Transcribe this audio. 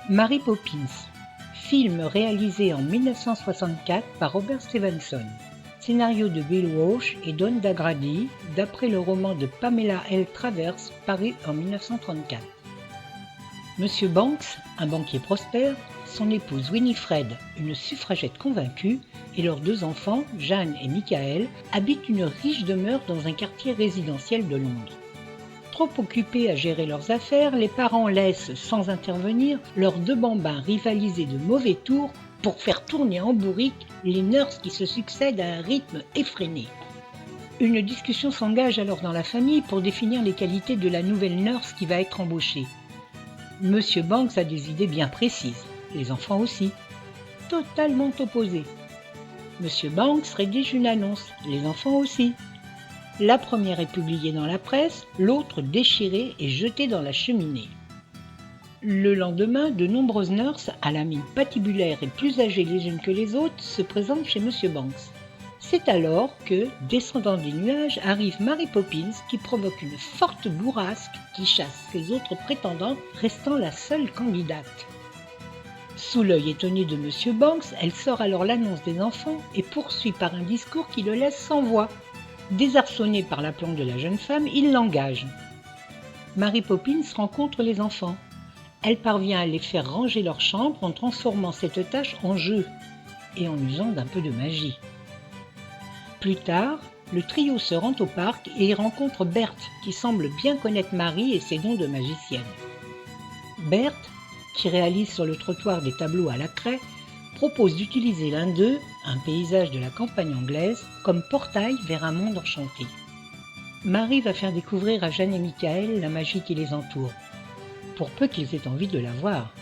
Mary Poppins, film réalisé en 1964 par Robert Stevenson. Scénario de Bill Walsh et Don DeGrady, d'après le roman de Pamela L. Travers, paru en 1934. Monsieur Banks, un banquier prospère, son épouse Winifred, une suffragette convaincue, et leurs deux enfants, Jeanne et Michael, habitent une riche demeure dans un quartier résidentiel de Londres. Trop occupés à gérer leurs affaires, les parents laissent, sans intervenir, leurs deux bambins rivaliser de mauvais tours pour faire tourner en bourrique les nurses qui se succèdent à un rythme effréné. Une discussion s'engage alors dans la famille pour définir les qualités de la nouvelle nurse qui va être embauchée. Monsieur Banks a des idées bien précises, les enfants aussi, totalement opposés. Monsieur Banks rédige une annonce, les enfants aussi. La première est publiée dans la presse, l'autre déchirée et jetée dans la cheminée. Le lendemain, de nombreuses nurses, à la mine patibulaire et plus âgées les unes que les autres, se présentent chez Monsieur Banks. C'est alors que, descendant des nuages, arrive Mary Poppins qui provoque une forte bourrasque qui chasse ses autres prétendantes, restant la seule candidate. Sous l'œil étonné de Monsieur Banks, elle sort alors l'annonce des enfants et poursuit par un discours qui le laisse sans voix. Désarçonné par l'aplomb de la jeune femme, il l'engage. Mary Poppins rencontre les enfants. Elle parvient à les faire ranger leur chambre en transformant cette tâche en jeu et en usant d'un peu de magie. Plus tard, le trio se rend au parc et y rencontre Berthe, qui semble bien connaître Mary et ses dons de magicienne. Berthe, qui réalise sur le trottoir des tableaux à la craie, propose d'utiliser l'un d'eux, un paysage de la campagne anglaise, comme portail vers un monde enchanté. Mary va faire découvrir à Jeanne et Michael la magie qui les entoure, pour peu qu'ils aient envie de la voir.